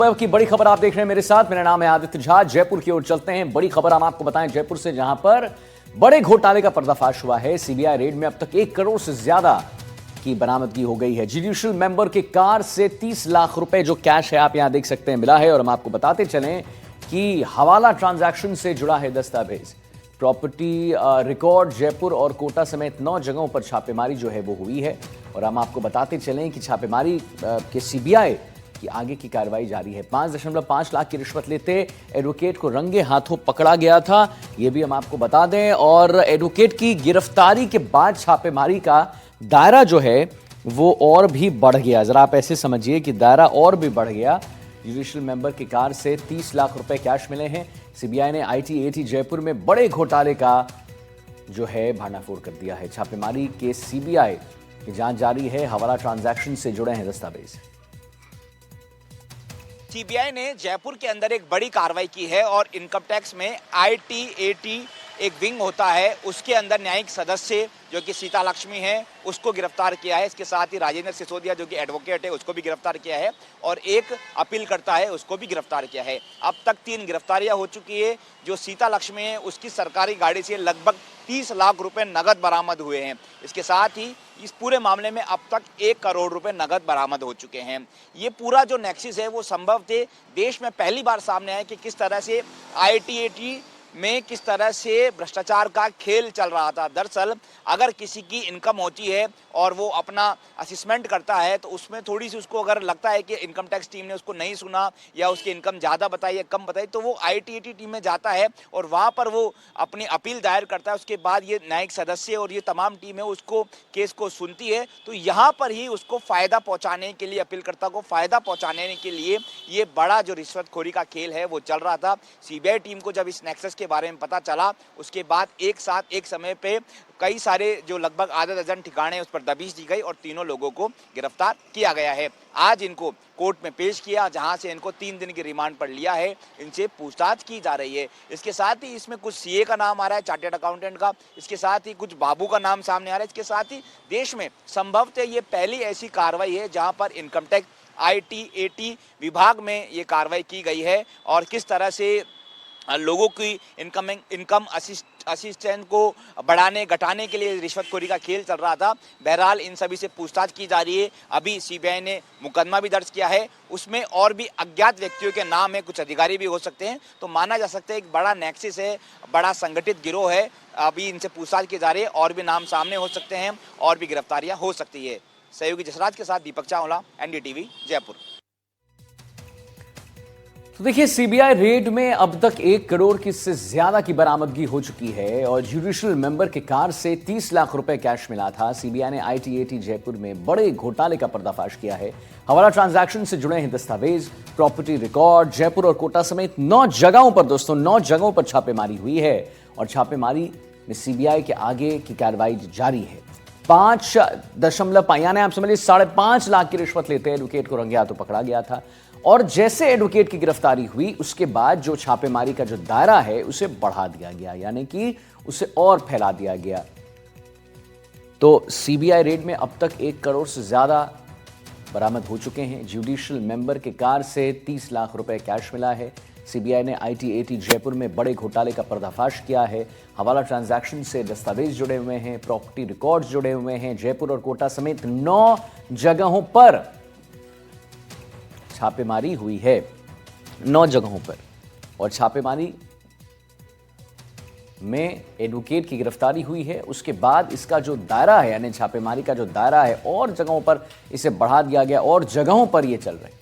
की बड़ी खबर आप देख रहे हैं मेरे साथ। मेरा नाम है आदित्य झा। जयपुर की ओर चलते हैं। बड़ी खबर हम आपको बताएं जयपुर से, जहां पर बड़े घोटाले का पर्दाफाश हुआ है। सीबीआई रेड में अब तक 1 करोड़ से ज्यादा की बरामदगी हो गई है। जुडिशियल मेंबर के कार से 30 लाख रुपए जो कैश है आप यहां देख सकते हैं मिला है। और हम आपको बताते चलें कि हवाला ट्रांजैक्शन से जुड़ा है दस्तावेज। प्रॉपर्टी रिकॉर्ड जयपुर और कोटा समेत 9 जगहों पर छापेमारी जो है वो हुई है। और हम आपको बताते चलें कि छापेमारी के सीबीआई की आगे की कार्रवाई जारी है। 5.5 लाख की रिश्वत लेते एडवोकेट को रंगे हाथों पकड़ा गया था, ये भी हम आपको बता दें। और एडवोकेट की गिरफ्तारी के बाद छापेमारी का दायरा जो है वो और भी बढ़ गया। जरा आप ऐसे समझिए कि दायरा और भी बढ़ गया। जुडिशियल मेंबर की कार से 30 लाख रुपए कैश मिले हैं। सीबीआई ने आईटी-एटी जयपुर में बड़े घोटाले का जो है भांडाफोड़ कर दिया है। छापेमारी के सीबीआई की जांच जारी है। हवाला ट्रांजैक्शन से जुड़े हैं दस्तावेज। सीबीआई ने जयपुर के अंदर एक बड़ी कार्रवाई की है और इनकम टैक्स में आईटी-एटी एक विंग होता है, उसके अंदर न्यायिक सदस्य जो कि सीता लक्ष्मी है उसको गिरफ्तार किया है। इसके साथ ही राजेंद्र सिसोदिया जो कि एडवोकेट है उसको भी गिरफ्तार किया है और एक अपील करता है उसको भी गिरफ्तार किया है। अब तक 3 गिरफ्तारियां हो चुकी है। जो सीता लक्ष्मी है उसकी सरकारी गाड़ी से लगभग 30 लाख रुपए नगद बरामद हुए हैं। इसके साथ ही इस पूरे मामले में अब तक 1 करोड़ रुपए नगद बरामद हो चुके हैं। ये पूरा जो नेक्सिस है वो संभवतः देश में पहली बार सामने आया कि किस तरह से आईटी-एटी में किस तरह से भ्रष्टाचार का खेल चल रहा था। दरअसल अगर किसी की इनकम होती है और वो अपना असेसमेंट करता है तो उसमें थोड़ी सी उसको अगर लगता है कि इनकम टैक्स टीम ने उसको नहीं सुना या उसकी इनकम ज़्यादा बताई या कम बताई, तो वो आईटी-एटी टीम में जाता है और वहाँ पर वो अपनी अपील दायर करता है। उसके बाद ये न्यायिक सदस्य और ये तमाम टीम है उसको केस को सुनती है। तो यहाँ पर ही उसको फ़ायदा पहुँचाने के लिए, अपीलकर्ता को फ़ायदा पहुँचाने के लिए ये बड़ा जो रिश्वतखोरी का खेल है वो चल रहा था। सीबीआई टीम को जब इस नेक्सस के बारे में पता चला उसके बाद एक साथ एक समय पे कई सारे जो लगभग आधा दर्जन ठिकाने उस पर दबिश दी गई और तीनों लोगों को गिरफ्तार किया गया है। आज इनको कोर्ट में पेश किया जहां से इनको 3 दिन की रिमांड पर लिया है। इनसे पूछताछ की जा रही है। इसके साथ ही इसमें कुछ सीए का नाम आ रहा है, चार्टर्ड अकाउंटेंट का। इसके साथ ही कुछ बाबू का नाम सामने आ रहा है। इसके साथ ही देश में संभवतः ये पहली ऐसी कार्रवाई है जहां पर इनकम टैक्स आईटी-एटी विभाग में ये कार्रवाई की गई है और किस तरह से लोगों की इनकम असिस्टेंट को बढ़ाने घटाने के लिए रिश्वतखोरी का खेल चल रहा था। बहरहाल इन सभी से पूछताछ की जा रही है। अभी सीबीआई ने मुकदमा भी दर्ज किया है, उसमें और भी अज्ञात व्यक्तियों के नाम है, कुछ अधिकारी भी हो सकते हैं। तो माना जा सकता है एक बड़ा नेक्सिस है, बड़ा संगठित गिरोह है। अभी इनसे पूछताछ की जा रही है और भी नाम सामने हो सकते हैं और भी गिरफ्तारियां हो सकती है। सहयोगी जसराज के साथ दीपक चावला, एनडीटीवी जयपुर। तो देखिए, सीबीआई रेड में अब तक 1 करोड़ की से ज्यादा की बरामदगी हो चुकी है और जुडिशियल मेंबर के कार से 30 लाख रुपए कैश मिला था। सीबीआई ने आईटी-एटी जयपुर में बड़े घोटाले का पर्दाफाश किया है। हवाला ट्रांजैक्शन से जुड़े हैं दस्तावेज, प्रॉपर्टी रिकॉर्ड। जयपुर और कोटा समेत 9 जगहों पर दोस्तों 9 जगहों पर छापेमारी हुई है और छापेमारी में सीबीआई के आगे की कार्रवाई जारी है। 5 यानी आप समझिए 5.5 लाख की रिश्वत लेते एडवोकेट को रंगे हाथों पकड़ा गया था। और जैसे एडवोकेट की गिरफ्तारी हुई उसके बाद जो छापेमारी का जो दायरा है उसे बढ़ा दिया गया, यानी कि उसे और फैला दिया गया। तो सीबीआई रेड में अब तक 1 करोड़ से ज्यादा बरामद हो चुके हैं। जुडिशियल मेंबर के कार से 30 लाख रुपए कैश मिला है। सीबीआई ने आईटी-एटी जयपुर में बड़े घोटाले का पर्दाफाश किया है। हवाला ट्रांजैक्शन से दस्तावेज जुड़े हुए हैं, प्रॉपर्टी रिकॉर्ड्स जुड़े हुए हैं। जयपुर और कोटा समेत 9 जगहों पर छापेमारी हुई है, 9 जगहों पर। और छापेमारी में एडवोकेट की गिरफ्तारी हुई है। उसके बाद इसका जो दायरा है, यानी छापेमारी का जो दायरा है, और जगहों पर इसे बढ़ा दिया गया और जगहों पर यह चल रहे।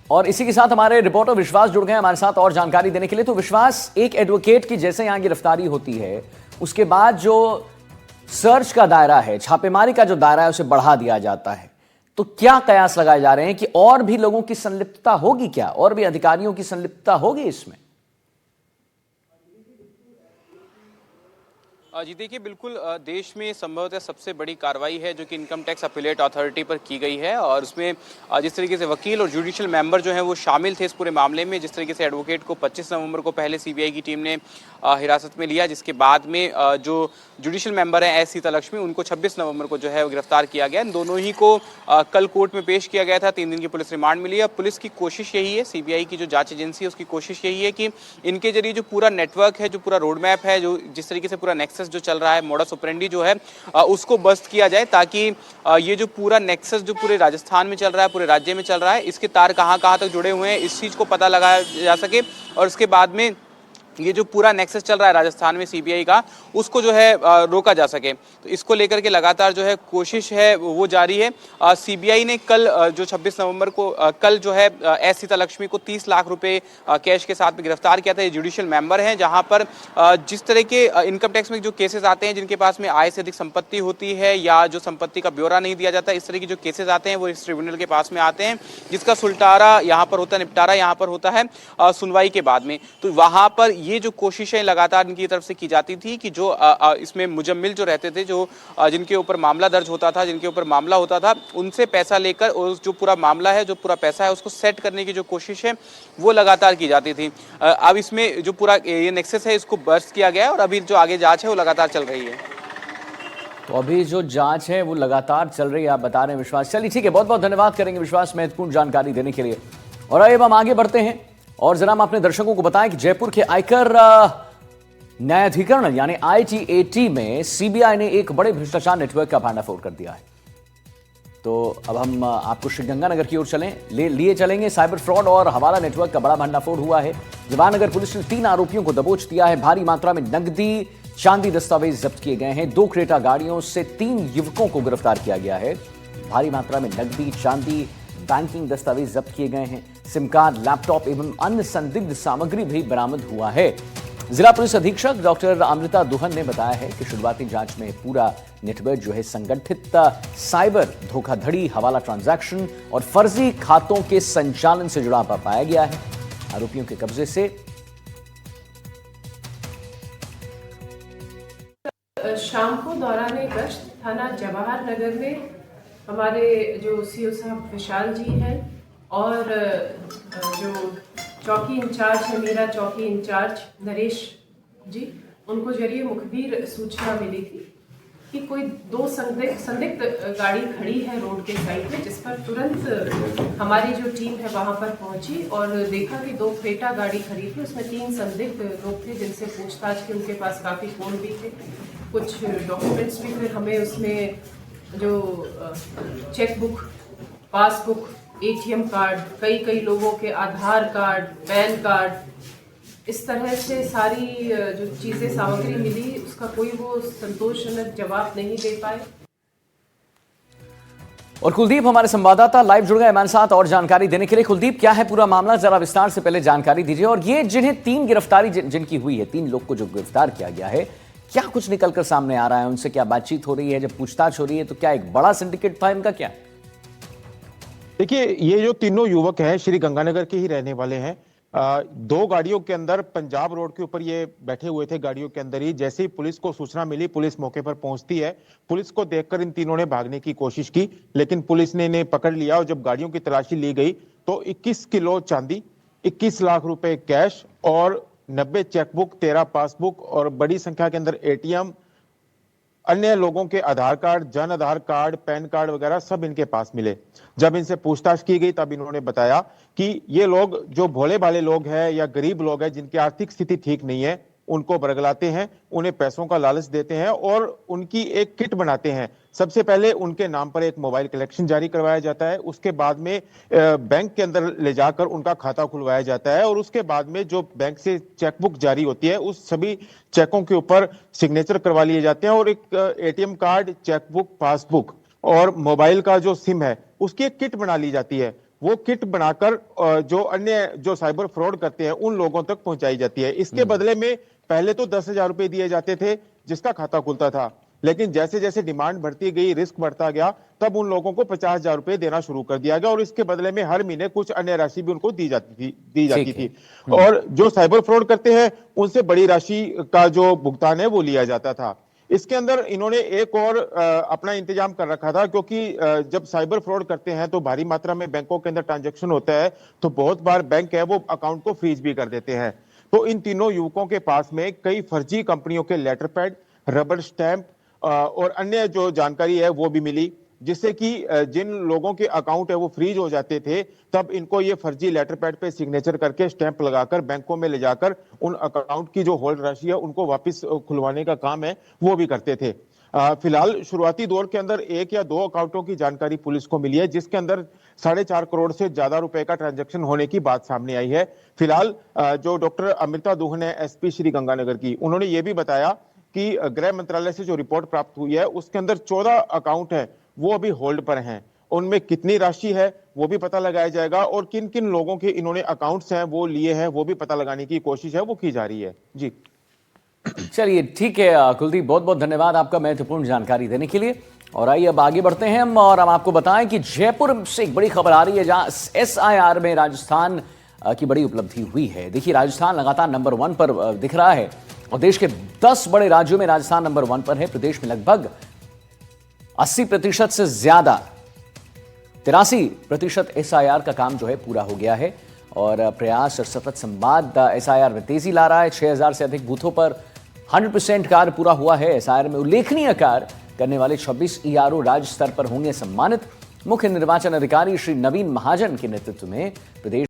और इसी के साथ हमारे रिपोर्टर विश्वास जुड़ गए हमारे साथ और जानकारी देने के लिए। तो विश्वास, एक एडवोकेट की जैसे यहां गिरफ्तारी होती है उसके बाद जो सर्च का दायरा है, छापेमारी का जो दायरा है, उसे बढ़ा दिया जाता है। तो क्या कयास लगाए जा रहे हैं कि और भी लोगों की संलिप्तता होगी क्या, और भी अधिकारियों की संलिप्तता होगी इसमें? जी देखिए, बिल्कुल देश में संभवतः सबसे बड़ी कार्रवाई है जो कि इनकम टैक्स अपीलेट अथॉरिटी पर की गई है। और उसमें जिस तरीके से वकील और जुडिशियल मेंबर जो हैं वो शामिल थे इस पूरे मामले में, जिस तरीके से एडवोकेट को 25 नवंबर को पहले सीबीआई की टीम ने हिरासत में लिया, जिसके बाद में जो जुडिशियल मेंबर हैं एस सीतालक्ष्मी, उनको 26 नवंबर को जो है वो गिरफ्तार किया गया। इन दोनों ही को कल कोर्ट में पेश किया गया था। 3 दिन की पुलिस रिमांड मिली है। पुलिस की कोशिश यही है, सीबीआई की जो जांच एजेंसी है उसकी कोशिश यही है कि इनके जरिए जो पूरा नेटवर्क है, जो पूरा रोड मैप है, जो जिस तरीके से पूरा नेक्सस जो चल रहा है, मोडस ऑपरेंडी जो है, उसको बस्ट किया जाए, ताकि ये जो पूरा नेक्सस जो पूरे राजस्थान में चल रहा है, पूरे राज्य में चल रहा है, इसके तार कहाँ कहाँ तक जुड़े हुए हैं, इस चीज़ को पता लगाया जा सके। और उसके बाद में ये जो पूरा नेक्सस चल रहा है राजस्थान में सीबीआई का, उसको जो है रोका जा सके। तो इसको लेकर के लगातार जो है कोशिश है वो जारी है। सीबीआई ने कल जो 26 नवंबर को कल जो है एस सीतालक्ष्मी को 30 लाख रुपए कैश के साथ में गिरफ्तार किया था। ये जुडिशियल मेंबर हैं, जहां पर जिस तरह के इनकम टैक्स में जो केसेस आते हैं, जिनके पास में आय से अधिक संपत्ति होती है या जो संपत्ति का ब्यौरा नहीं दिया जाता, इस तरह की जो केसेस आते हैं वो इस ट्रिब्यूनल के पास में आते हैं, जिसका सुलटारा यहाँ पर होता है, निपटारा यहाँ पर होता है सुनवाई के बाद में। तो वहां पर ये जो कोशिशें लगातार इनकी तरफ से की जाती थी कि जो इसमें मुजम्मिल जो रहते थे, जो जिनके ऊपर मामला दर्ज होता था, जिनके ऊपर मामला होता था, उनसे पैसा लेकर जो पूरा मामला है, जो पूरा पैसा है, उसको सेट करने की जो कोशिश है वो लगातार की जाती थी। अब इसमें जो पूरा ये नेक्सस है इसको बर्स्ट किया गया है और अभी जो आगे जांच है वो लगातार चल रही है। तो अभी जो जांच है वो लगातार चल रही है, आप बता रहे हैं विश्वास। चलिए ठीक है, बहुत बहुत धन्यवाद करेंगे विश्वास महत्वपूर्ण जानकारी देने के लिए। और अब हम आगे बढ़ते हैं और जरा हम अपने दर्शकों को बताएं कि जयपुर के आयकर न्यायाधिकरण यानी ITAT में सीबीआई ने एक बड़े भ्रष्टाचार नेटवर्क का भंडाफोड़ कर दिया है। तो अब हम आपको श्रीगंगानगर की ओर लिए चलेंगे। साइबर फ्रॉड और हवाला नेटवर्क का बड़ा भंडाफोड़ हुआ है। जवाहरनगर पुलिस ने 3 आरोपियों को दबोच दिया है। भारी मात्रा में नकदी, चांदी, दस्तावेज जब्त किए गए हैं। 2 क्रेटा गाड़ियों से 3 युवकों को गिरफ्तार किया गया है। भारी मात्रा में नकदी, चांदी, बैंकिंग दस्तावेज जब्त किए गए हैं। सिम कार्ड, लैपटॉप एवं अन्य संदिग्ध सामग्री भी बरामद हुआ है। जिला पुलिस अधीक्षक डॉक्टर अमृता दुहन ने बताया है कि शुरुआती जांच में पूरा नेटवर्क जो है संगठित साइबर धोखाधड़ी, हवाला ट्रांजैक्शन और फर्जी खातों के संचालन से जुड़ा पाया गया है। आरोपियों के कब्जे से शाम को दौरान गश्त थाना जवाहर नगर में हमारे जो सीओ साहब विशाल जी हैं और जो चौकी इंचार्ज है, मेरा चौकी इंचार्ज नरेश जी, उनको जरिए मुखबिर सूचना मिली थी कि कोई 2 संदिग्ध गाड़ी खड़ी है रोड के साइड में, जिस पर तुरंत हमारी जो टीम है वहां पर पहुंची और देखा कि 2 क्रेटा गाड़ी खड़ी थी। उसमें 3 संदिग्ध लोग थे जिनसे पूछताछ की। उनके पास काफ़ी फोन भी थे, कुछ डॉक्यूमेंट्स भी। फिर हमें उसमें जो चेकबुक, पासबुक, ATM कार्ड, कई लोगों के आधार कार्ड, पैन कार्ड, इस तरह से सारी जो चीज़ें सामग्री मिली, उसका कोई वो संतोषजनक जवाब नहीं दे पाए। और कुलदीप हमारे संवाददाता लाइव जुड़ गए हमारे साथ और जानकारी देने के लिए। कुलदीप, क्या है पूरा मामला, जरा विस्तार से पहले जानकारी दीजिए। और ये जिन्हें 3 गिरफ्तारी जिनकी हुई है, 3 लोग को जो गिरफ्तार किया गया है, क्या कुछ निकलकर सामने आ रहा है? उनसे क्या बातचीत हो रही है? जब पूछताछ हो रही है तो क्या एक बड़ा सिंडिकेट था इनका? क्या देखिए, ये जो तीनों युवक हैं श्री गंगानगर के ही रहने वाले हैं। 2 गाड़ियों के अंदर पंजाब रोड के ऊपर ये बैठे हुए थे। गाड़ियों के अंदर ही जैसे ही पुलिस को सूचना मिली, पुलिस मौके पर पहुंचती है। पुलिस को देखकर इन तीनों ने भागने की कोशिश की, लेकिन पुलिस ने इन्हें पकड़ लिया। और जब गाड़ियों की तलाशी ली गई तो 21 किलो चांदी, 21 लाख रुपए कैश और 90 चेकबुक, 13 पासबुक और बड़ी संख्या के अंदर ATM, अन्य लोगों के आधार card, Jan Aadhaar card, pan card वगैरह सब इनके पास मिले। जब इनसे पूछताछ की गई तब इन्होंने बताया कि ये लोग जो भोले भाले लोग हैं या गरीब लोग हैं जिनकी आर्थिक स्थिति ठीक नहीं है, उनको बरगलाते हैं, उन्हें पैसों का लालच देते हैं और उनकी एक किट बनाते हैं। सबसे पहले उनके नाम पर एक मोबाइल कलेक्शन जारी करवाया जाता है, उसके बाद में बैंक के अंदर ले जाकर उनका खाता खुलवाया जाता है और उसके बाद में जो बैंक से चेकबुक जारी होती है उस सभी चेकों के ऊपर सिग्नेचर करवा लिए जाते हैं और एक ATM कार्ड, चेकबुक, पासबुक और मोबाइल का जो सिम है उसकी एक किट बना ली जाती है। वो किट बनाकर जो अन्य जो साइबर फ्रॉड करते हैं उन लोगों तक पहुंचाई जाती है। इसके बदले में पहले तो 10,000 रुपए दिए जाते थे जिसका खाता खुलता था। लेकिन जैसे जैसे डिमांड बढ़ती गई, रिस्क बढ़ता गया, तब उन लोगों को 50,000 रुपए देना शुरू कर दिया गया और इसके बदले में हर महीने कुछ अन्य राशि भी उनको दी जाती थी। और जो साइबर फ्रॉड करते हैं उनसे बड़ी राशि का जो भुगतान है वो लिया जाता था। इसके अंदर इन्होंने एक और अपना इंतजाम कर रखा था, क्योंकि जब साइबर फ्रॉड करते हैं तो भारी मात्रा में बैंकों के अंदर ट्रांजैक्शन होता है, तो बहुत बार बैंक है वो अकाउंट को फ्रीज भी कर देते हैं। तो इन तीनों युवकों के पास में कई फर्जी कंपनियों के लेटर पैड, रबर स्टैंप और अन्य जो जानकारी है वो भी मिली, जिससे कि जिन लोगों के अकाउंट है वो फ्रीज हो जाते थे, तब इनको ये फर्जी लेटर पैड पे सिग्नेचर करके स्टैंप लगाकर बैंकों में ले जाकर उन अकाउंट की जो होल्ड राशि है उनको वापस खुलवाने का काम है वो भी करते थे। फिलहाल शुरुआती दौर के अंदर 1 या 2 अकाउंटों की जानकारी पुलिस को मिली है, जिसके अंदर 4.5 करोड़ से ज्यादा रुपए का ट्रांजैक्शन होने की बात सामने आई है। फिलहाल जो डॉक्टर अमृता दुहन है, एसपी श्री गंगानगर की, उन्होंने ये भी बताया कि गृह मंत्रालय से जो रिपोर्ट प्राप्त हुई है उसके अंदर 14 अकाउंट है वो अभी होल्ड पर हैं। उनमें कितनी राशि है वो भी पता लगाया जाएगा और किन किन लोगों के इन्होंने अकाउंट्स हैं वो लिए हैं वो भी पता लगाने की कोशिश है वो की जा रही है। जी चलिए ठीक है कुलदीप, बहुत बहुत धन्यवाद आपका महत्वपूर्ण जानकारी देने के लिए। और आइए अब आगे बढ़ते हैं हम और हम आपको बताएं कि जयपुर से एक बड़ी खबर आ रही है जहां SIR में राजस्थान की बड़ी उपलब्धि हुई है। देखिए राजस्थान लगातार नंबर 1 पर दिख रहा है और देश के 10 बड़े राज्यों में राजस्थान नंबर 1 पर है। प्रदेश में लगभग 80% से ज्यादा 83% SIR का काम जो है पूरा हो गया है और प्रयास और सतत संवाद SIR में तेजी ला रहा है। 6000 से अधिक बूथों पर 100% कार्य पूरा हुआ है। SIR में उल्लेखनीय कार्य करने वाले 26 ERO राज्य स्तर पर होंगे सम्मानित। मुख्य निर्वाचन अधिकारी श्री नवीन महाजन के नेतृत्व में प्रदेश